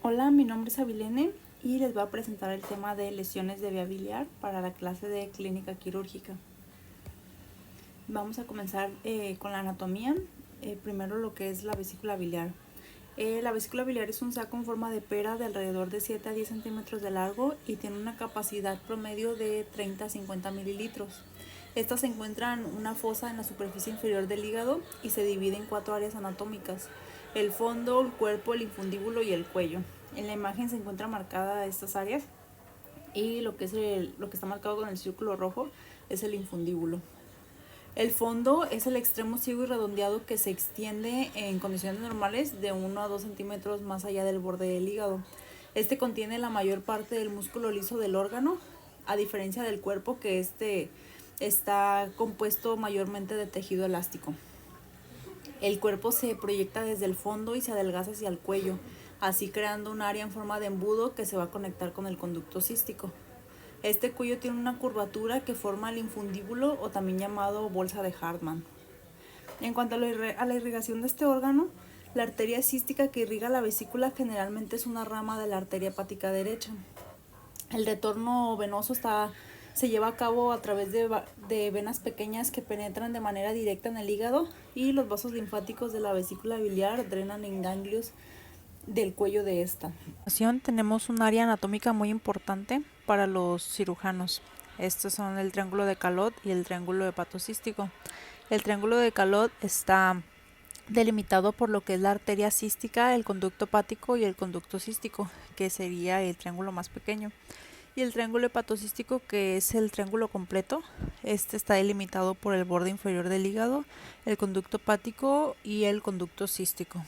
Hola, mi nombre es Avilene y les voy a presentar el tema de lesiones de vía biliar para la clase de clínica quirúrgica. Vamos a comenzar con la anatomía. Primero lo que es la vesícula biliar. La vesícula biliar es un saco en forma de pera de alrededor de 7 a 10 centímetros de largo y tiene una capacidad promedio de 30 a 50 mililitros. Esta se encuentra en una fosa en la superficie inferior del hígado y se divide en 4 áreas anatómicas: el fondo, el cuerpo, el infundíbulo y el cuello. En la imagen se encuentra marcada estas áreas y lo que está marcado con el círculo rojo es el infundíbulo. El fondo es el extremo ciego y redondeado que se extiende en condiciones normales de 1 a 2 centímetros más allá del borde del hígado. Este contiene la mayor parte del músculo liso del órgano, a diferencia del cuerpo, que está compuesto mayormente de tejido elástico. El cuerpo se proyecta desde el fondo y se adelgaza hacia el cuello, así creando un área en forma de embudo que se va a conectar con el conducto cístico. Este cuello tiene una curvatura que forma el infundíbulo, o también llamado bolsa de Hartmann. En cuanto a la irrigación de este órgano, la arteria cística que irriga la vesícula generalmente es una rama de la arteria hepática derecha. El retorno venoso se lleva a cabo a través de venas pequeñas que penetran de manera directa en el hígado, y los vasos linfáticos de la vesícula biliar drenan en ganglios del cuello de esta. Tenemos un área anatómica muy importante para los cirujanos. Estos son el triángulo de Calot y el triángulo hepatocístico. El triángulo de Calot está delimitado por lo que es la arteria cística, el conducto hepático y el conducto cístico, que sería el triángulo más pequeño. Y el triángulo hepatocístico, que es el triángulo completo, este está delimitado por el borde inferior del hígado, el conducto hepático y el conducto cístico.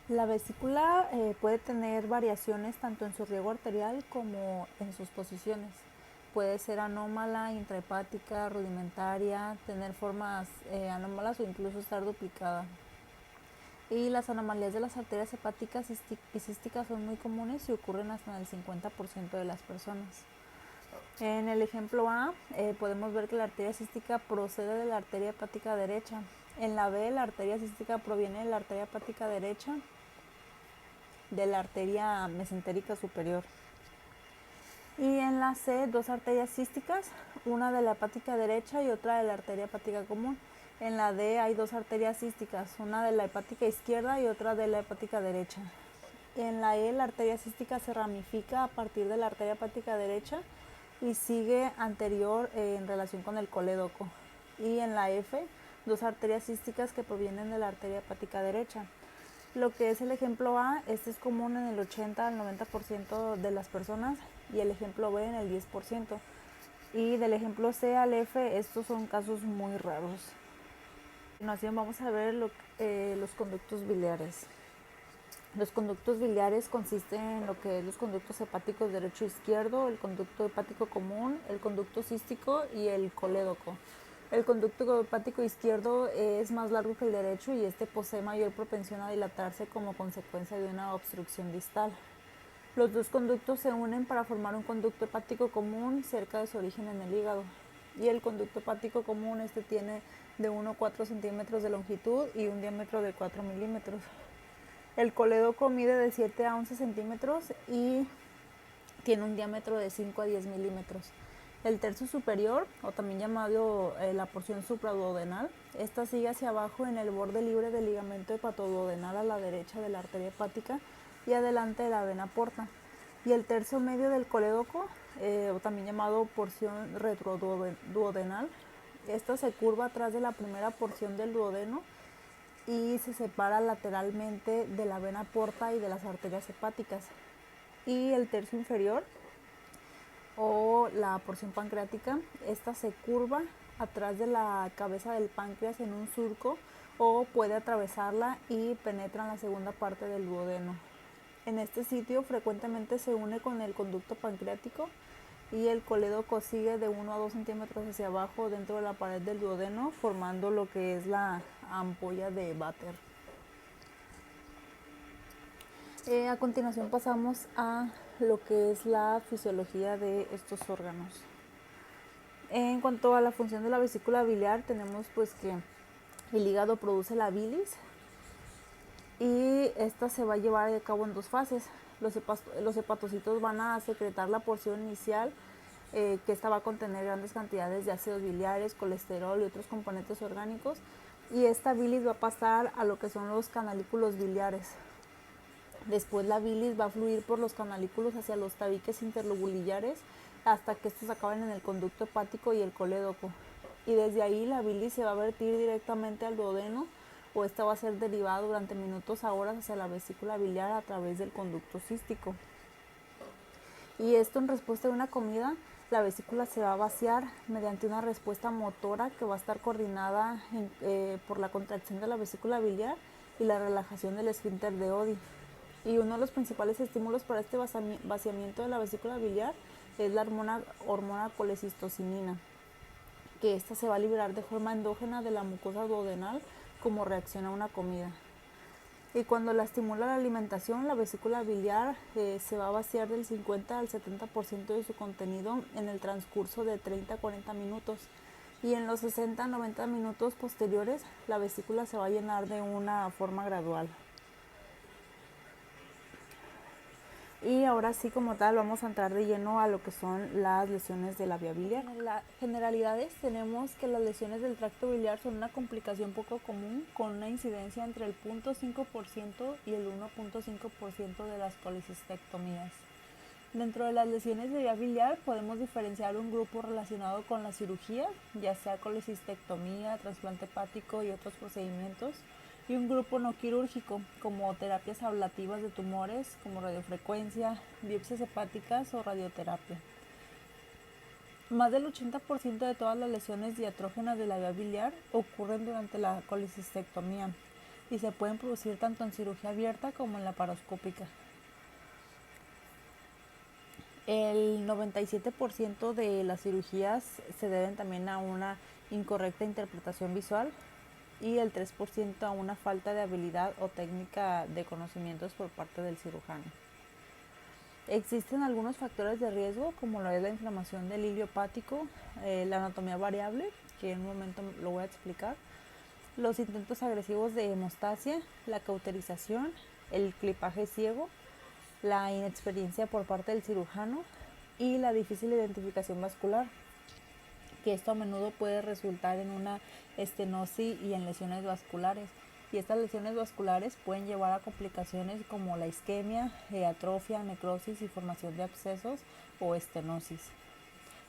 La vesícula puede tener variaciones tanto en su riego arterial como en sus posiciones. Puede ser anómala, intrahepática, rudimentaria, tener formas anómalas o incluso estar duplicada. Y las anomalías de las arterias hepáticas y císticas son muy comunes y ocurren hasta en el 50% de las personas. En el ejemplo A podemos ver que la arteria cística procede de la arteria hepática derecha. En la B, la arteria cística proviene de la arteria hepática derecha, de la arteria mesentérica superior. Y en la C, dos arterias císticas, una de la hepática derecha y otra de la arteria hepática común. En la D hay dos arterias císticas, una de la hepática izquierda y otra de la hepática derecha. En la E, la arteria cística se ramifica a partir de la arteria hepática derecha y sigue anterior en relación con el colédoco. Y en la F, dos arterias císticas que provienen de la arteria hepática derecha. Lo que es el ejemplo A, este es común en el 80 al 90% de las personas, y el ejemplo B en el 10%. Y del ejemplo C al F, estos son casos muy raros. A continuación vamos a ver los conductos biliares. Los conductos biliares consisten en lo que es los conductos hepáticos derecho e izquierdo, el conducto hepático común, el conducto cístico y el colédoco. El conducto hepático izquierdo es más largo que el derecho y este posee mayor propensión a dilatarse como consecuencia de una obstrucción distal. Los dos conductos se unen para formar un conducto hepático común cerca de su origen en el hígado. Y el conducto hepático común tiene de 1 a 4 centímetros de longitud y un diámetro de 4 milímetros. El colédoco mide de 7 a 11 centímetros y tiene un diámetro de 5 a 10 milímetros. El tercio superior, o también llamado la porción supraduodenal, esta sigue hacia abajo en el borde libre del ligamento hepatoduodenal a la derecha de la arteria hepática y adelante de la vena porta. Y el tercio medio del colédoco, o también llamado porción retroduodenal, esta se curva atrás de la primera porción del duodeno y se separa lateralmente de la vena porta y de las arterias hepáticas. Y el tercio inferior, o la porción pancreática, esta se curva atrás de la cabeza del páncreas en un surco, o puede atravesarla y penetra en la segunda parte del duodeno. En este sitio frecuentemente se une con el conducto pancreático y el colédoco sigue de 1 a 2 centímetros hacia abajo dentro de la pared del duodeno, formando lo que es la ampolla de Vater. A continuación pasamos a lo que es la fisiología de estos órganos. En cuanto a la función de la vesícula biliar, tenemos pues que el hígado produce la bilis y esta se va a llevar a cabo en 2 fases. Los hepatocitos van a secretar la porción inicial, que esta va a contener grandes cantidades de ácidos biliares, colesterol y otros componentes orgánicos, y esta bilis va a pasar a lo que son los canalículos biliares. Después la bilis va a fluir por los canalículos hacia los tabiques interlobulillares hasta que estos acaben en el conducto hepático y el colédoco. Y desde ahí la bilis se va a vertir directamente al duodeno, o esta va a ser derivada durante minutos a horas hacia la vesícula biliar a través del conducto cístico. Y esto en respuesta a una comida, la vesícula se va a vaciar mediante una respuesta motora que va a estar coordinada por la contracción de la vesícula biliar y la relajación del esfínter de Oddi. Y uno de los principales estímulos para este vaciamiento de la vesícula biliar es la hormona colecistocinina, que esta se va a liberar de forma endógena de la mucosa duodenal como reacción a una comida. Y cuando la estimula la alimentación, la vesícula biliar se va a vaciar del 50 al 70% de su contenido en el transcurso de 30 a 40 minutos. Y en los 60 a 90 minutos posteriores, la vesícula se va a llenar de una forma gradual. Y ahora sí, como tal, vamos a entrar de lleno a lo que son las lesiones de la vía biliar. En las generalidades tenemos que las lesiones del tracto biliar son una complicación poco común, con una incidencia entre el 0.5% y el 1.5% de las colecistectomías. Dentro de las lesiones de vía biliar podemos diferenciar un grupo relacionado con la cirugía, ya sea colecistectomía, trasplante hepático y otros procedimientos, y un grupo no quirúrgico, como terapias ablativas de tumores, como radiofrecuencia, biopsias hepáticas o radioterapia. Más del 80% de todas las lesiones diatrógenas de la vía biliar ocurren durante la colecistectomía y se pueden producir tanto en cirugía abierta como en laparoscópica. El 97% de las cirugías se deben también a una incorrecta interpretación visual y el 3% a una falta de habilidad o técnica de conocimientos por parte del cirujano. Existen algunos factores de riesgo, como lo es la inflamación del hilio hepático, la anatomía variable, que en un momento lo voy a explicar, los intentos agresivos de hemostasia, la cauterización, el clipaje ciego, la inexperiencia por parte del cirujano y la difícil identificación vascular, que esto a menudo puede resultar en una estenosis y en lesiones vasculares. Y estas lesiones vasculares pueden llevar a complicaciones como la isquemia, atrofia, necrosis y formación de abscesos o estenosis.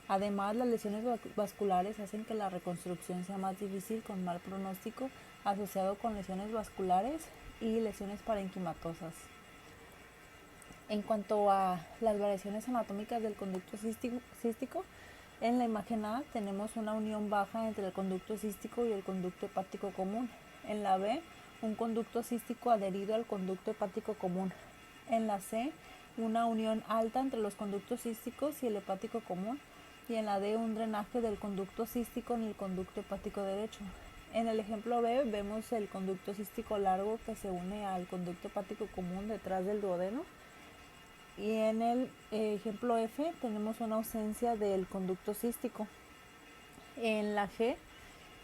Además, las lesiones vasculares hacen que la reconstrucción sea más difícil, con mal pronóstico asociado con lesiones vasculares y lesiones parenquimatosas. En cuanto a las variaciones anatómicas del conducto cístico, en la imagen A tenemos una unión baja entre el conducto cístico y el conducto hepático común. En la B, un conducto cístico adherido al conducto hepático común. En la C, una unión alta entre los conductos císticos y el hepático común. Y en la D, un drenaje del conducto cístico en el conducto hepático derecho. En el ejemplo B vemos el conducto cístico largo que se une al conducto hepático común detrás del duodeno. Y en el ejemplo F tenemos una ausencia del conducto cístico. En la G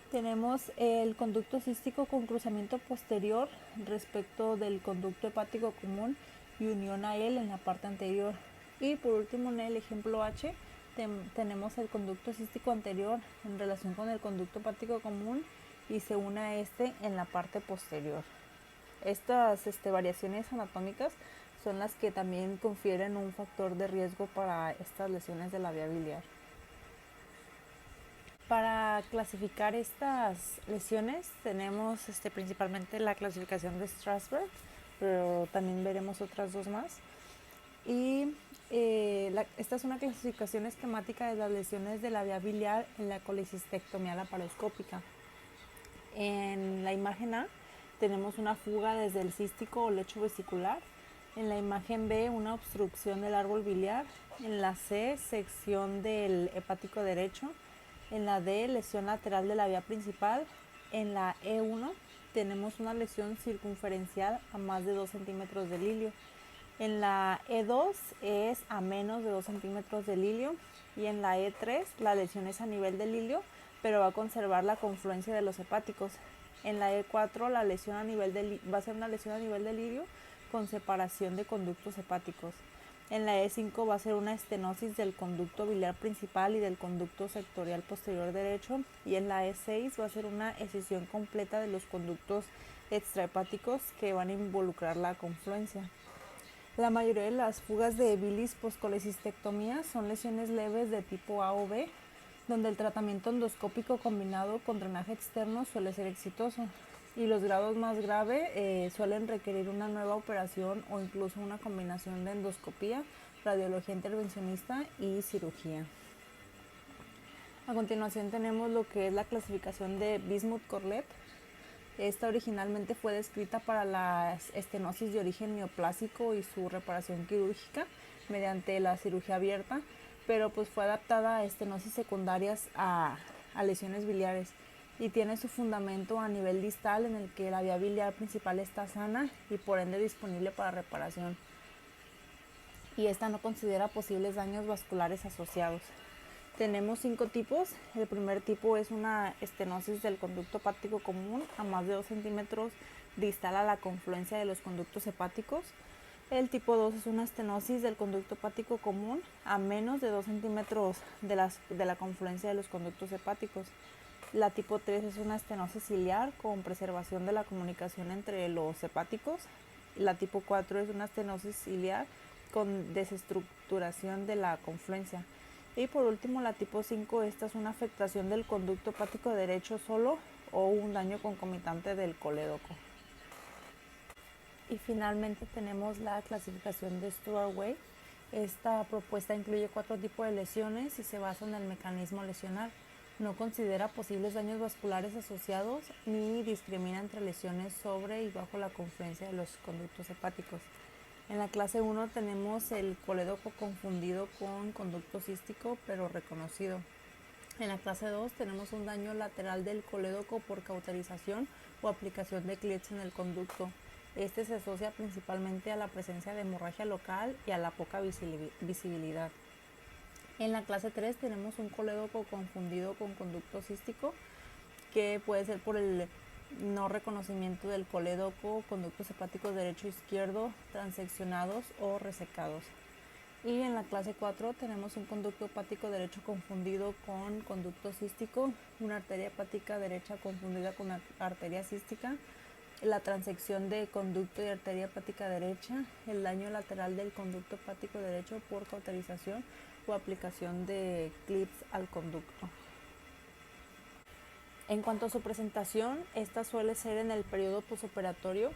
tenemos el conducto cístico con cruzamiento posterior respecto del conducto hepático común y unión a él en la parte anterior. Y por último, en el ejemplo H tenemos el conducto cístico anterior en relación con el conducto hepático común y se une a este en la parte posterior. Estas variaciones anatómicas son las que también confieren un factor de riesgo para estas lesiones de la vía biliar. Para clasificar estas lesiones tenemos principalmente la clasificación de Strasberg, pero también veremos otras dos más. Y esta es una clasificación esquemática de las lesiones de la vía biliar en la colecistectomía laparoscópica. En la imagen A tenemos una fuga desde el cístico o lecho vesicular. En la imagen B, una obstrucción del árbol biliar. En la C, sección del hepático derecho. En la D, lesión lateral de la vía principal. En la E1 tenemos una lesión circunferencial a más de 2 centímetros del hilio. En la E2 es a menos de 2 centímetros del hilio. Y en la E3 la lesión es a nivel del hilio, pero va a conservar la confluencia de los hepáticos. En la E4 la lesión va a ser una lesión a nivel del ilirio con separación de conductos hepáticos. En la E5 va a ser una estenosis del conducto biliar principal y del conducto sectorial posterior derecho, y en la E6 va a ser una escisión completa de los conductos extrahepáticos que van a involucrar la confluencia. La mayoría de las fugas de bilis postcolecistectomía son lesiones leves de tipo A o B, donde el tratamiento endoscópico combinado con drenaje externo suele ser exitoso, y los grados más graves suelen requerir una nueva operación o incluso una combinación de endoscopía, radiología intervencionista y cirugía. A continuación tenemos lo que es la clasificación de Bismuth-Corlett. Esta originalmente fue descrita para la estenosis de origen neoplásico y su reparación quirúrgica mediante la cirugía abierta, pero pues fue adaptada a estenosis secundarias a lesiones biliares, y tiene su fundamento a nivel distal en el que la vía biliar principal está sana y por ende disponible para reparación, y esta no considera posibles daños vasculares asociados. Tenemos 5 tipos. El primer tipo es una estenosis del conducto hepático común a más de 2 centímetros distal a la confluencia de los conductos hepáticos. El tipo 2 es una estenosis del conducto hepático común a menos de 2 centímetros de la confluencia de los conductos hepáticos. La tipo 3 es una estenosis ciliar con preservación de la comunicación entre los hepáticos. La tipo 4 es una estenosis ciliar con desestructuración de la confluencia. Y por último, la tipo 5, esta es una afectación del conducto hepático derecho solo o un daño concomitante del colédoco. Y finalmente tenemos la clasificación de Stuart-Way. Esta propuesta incluye 4 tipos de lesiones y se basa en el mecanismo lesional. No considera posibles daños vasculares asociados ni discrimina entre lesiones sobre y bajo la confluencia de los conductos hepáticos. En la clase 1 tenemos el colédoco confundido con conducto cístico pero reconocido. En la clase 2 tenemos un daño lateral del colédoco por cauterización o aplicación de clips en el conducto. Este se asocia principalmente a la presencia de hemorragia local y a la poca visibilidad. En la clase 3 tenemos un colédoco confundido con conducto cístico, que puede ser por el no reconocimiento del colédoco, conductos hepáticos derecho e izquierdo, transeccionados o resecados. Y en la clase 4 tenemos un conducto hepático derecho confundido con conducto cístico, una arteria hepática derecha confundida con arteria cística, la transección de conducto y arteria hepática derecha, el daño lateral del conducto hepático derecho por cauterización o aplicación de clips al conducto. En cuanto a su presentación, esta suele ser en el periodo posoperatorio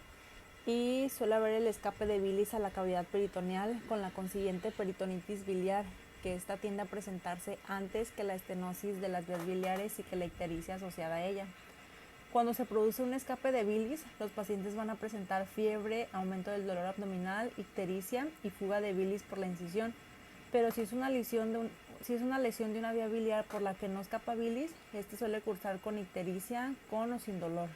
y suele haber el escape de bilis a la cavidad peritoneal con la consiguiente peritonitis biliar, que esta tiende a presentarse antes que la estenosis de las vías biliares y que la ictericia asociada a ella. Cuando se produce un escape de bilis, los pacientes van a presentar fiebre, aumento del dolor abdominal, ictericia y fuga de bilis por la incisión, pero si es una lesión de una vía biliar por la que no escapa bilis, este suele cursar con ictericia, con o sin dolor.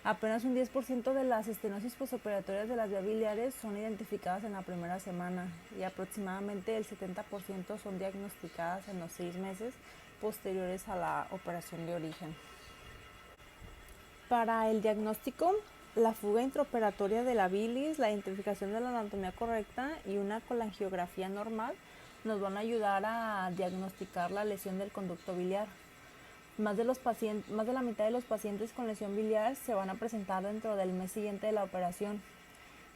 Apenas un 10% de las estenosis postoperatorias de las vías biliares son identificadas en la primera semana y aproximadamente el 70% son diagnosticadas en los 6 meses posteriores a la operación de origen. Para el diagnóstico, la fuga intraoperatoria de la bilis, la identificación de la anatomía correcta y una colangiografía normal nos van a ayudar a diagnosticar la lesión del conducto biliar. Más de la mitad de los pacientes con lesión biliar se van a presentar dentro del mes siguiente de la operación,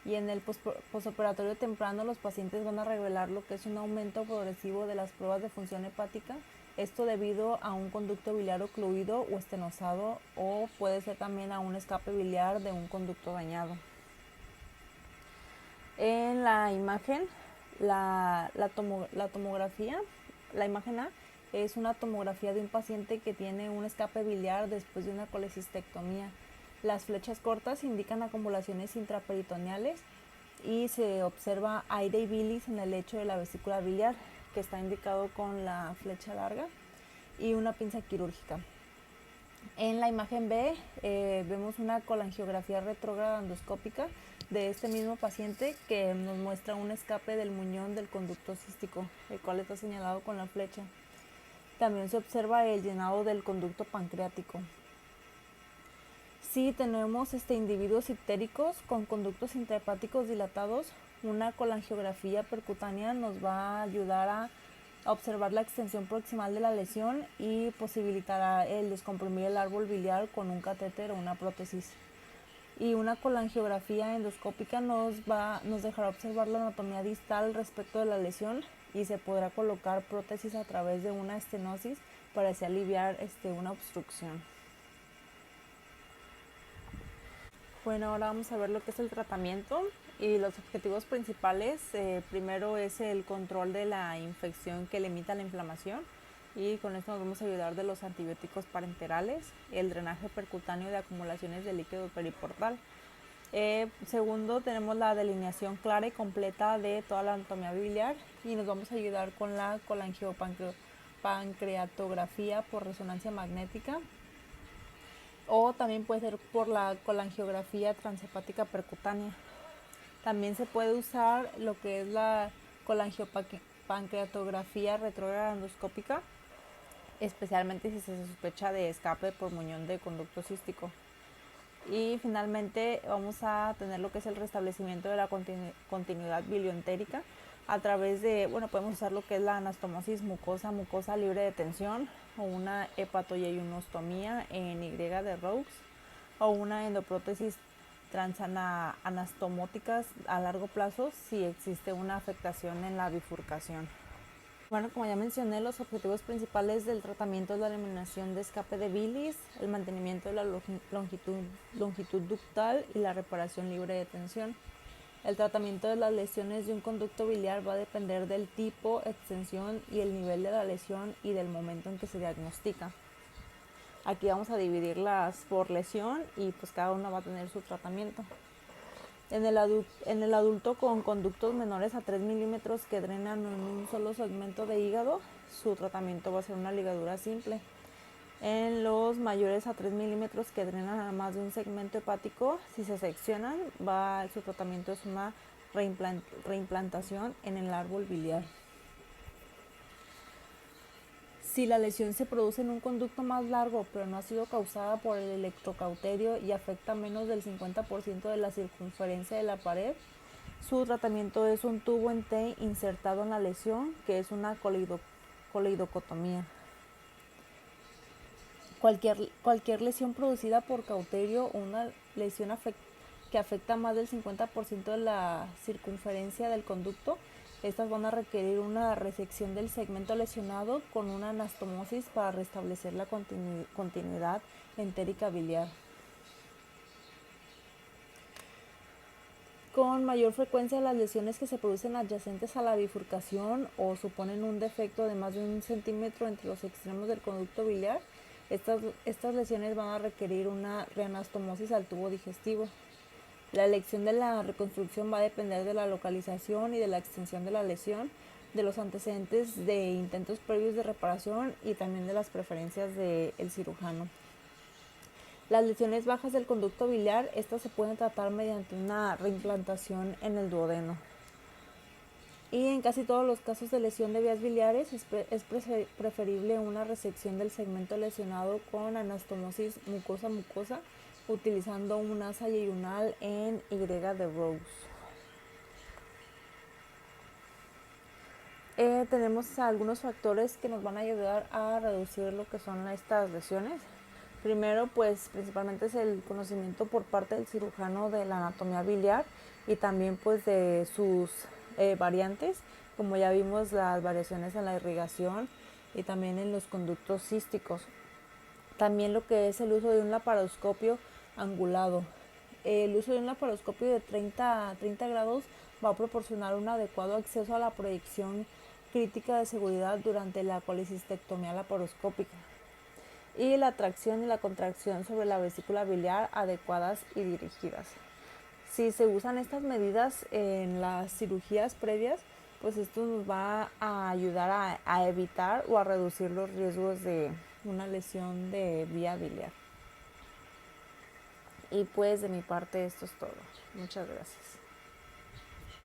y en el posoperatorio temprano los pacientes van a revelar lo que es un aumento progresivo de las pruebas de función hepática, esto debido a un conducto biliar ocluido o estenosado, o puede ser también a un escape biliar de un conducto dañado. En la imagen, la tomografía, la imagen A, es una tomografía de un paciente que tiene un escape biliar después de una colecistectomía. Las flechas cortas indican acumulaciones intraperitoneales y se observa aire y bilis en el lecho de la vesícula biliar, que está indicado con la flecha larga, y una pinza quirúrgica. En la imagen B vemos una colangiografía retrógrada endoscópica de este mismo paciente, que nos muestra un escape del muñón del conducto cístico, el cual está señalado con la flecha. También se observa el llenado del conducto pancreático. Si tenemos individuos ictéricos con conductos intrahepáticos dilatados, una colangiografía percutánea nos va a ayudar a observar la extensión proximal de la lesión y posibilitará el descomprimir el árbol biliar con un catéter o una prótesis. Y una colangiografía endoscópica nos dejará observar la anatomía distal respecto de la lesión y se podrá colocar prótesis a través de una estenosis para así aliviar una obstrucción. Bueno, ahora vamos a ver lo que es el tratamiento y los objetivos principales. Primero es el control de la infección que limita la inflamación, y con esto nos vamos a ayudar de los antibióticos parenterales, el drenaje percutáneo de acumulaciones de líquido periportal. Segundo, tenemos la delineación clara y completa de toda la anatomía biliar, y nos vamos a ayudar con la colangiopancreatografía por resonancia magnética, o también puede ser por la colangiografía transhepática percutánea. También se puede usar lo que es la colangiopancreatografía retrógrada endoscópica, especialmente si se sospecha de escape por muñón de conducto cístico. Y finalmente vamos a tener lo que es el restablecimiento de la continuidad bilioentérica a través de, podemos usar lo que es la anastomosis mucosa libre de tensión, o una hepatoyeyunostomía en Y de Roux, o una endoprótesis transanastomóticas a largo plazo si existe una afectación en la bifurcación. Bueno, como ya mencioné, los objetivos principales del tratamiento es la eliminación de escape de bilis, el mantenimiento de la longitud ductal y la reparación libre de tensión. El tratamiento de las lesiones de un conducto biliar va a depender del tipo, extensión y el nivel de la lesión y del momento en que se diagnostica. Aquí vamos a dividirlas por lesión y pues cada una va a tener su tratamiento. En el adulto con conductos menores a 3 milímetros que drenan en un solo segmento de hígado, su tratamiento va a ser una ligadura simple. En los mayores a 3 milímetros que drenan a más de un segmento hepático, si se seccionan, su tratamiento es una reimplantación en el árbol biliar. Si la lesión se produce en un conducto más largo, pero no ha sido causada por el electrocauterio y afecta menos del 50% de la circunferencia de la pared, su tratamiento es un tubo en T insertado en la lesión, que es una coleidocotomía. Cualquier lesión producida por cauterio o una lesión que afecta más del 50% de la circunferencia del conducto, estas van a requerir una resección del segmento lesionado con una anastomosis para restablecer la continuidad entérica biliar. Con mayor frecuencia, las lesiones que se producen adyacentes a la bifurcación o suponen un defecto de más de 1 centímetro entre los extremos del conducto biliar, estas lesiones van a requerir una reanastomosis al tubo digestivo. La elección de la reconstrucción va a depender de la localización y de la extensión de la lesión, de los antecedentes de intentos previos de reparación y también de las preferencias del cirujano. Las lesiones bajas del conducto biliar, estas se pueden tratar mediante una reimplantación en el duodeno. Y en casi todos los casos de lesión de vías biliares es preferible una resección del segmento lesionado con anastomosis mucosa-mucosa, utilizando un asa yeyunal en Y de Roux. Tenemos algunos factores que nos van a ayudar a reducir lo que son estas lesiones. Primero, pues principalmente es el conocimiento por parte del cirujano de la anatomía biliar y también pues de sus variantes, como ya vimos las variaciones en la irrigación y también en los conductos císticos. También lo que es el uso de un laparoscopio angulado. El uso de un laparoscopio de 30 a 30 grados va a proporcionar un adecuado acceso a la proyección crítica de seguridad durante la colecistectomía laparoscópica. Y la tracción y la contracción sobre la vesícula biliar adecuadas y dirigidas. Si se usan estas medidas en las cirugías previas, pues esto nos va a ayudar a evitar o a reducir los riesgos de una lesión de vía biliar. Y pues de mi parte esto es todo. Muchas gracias.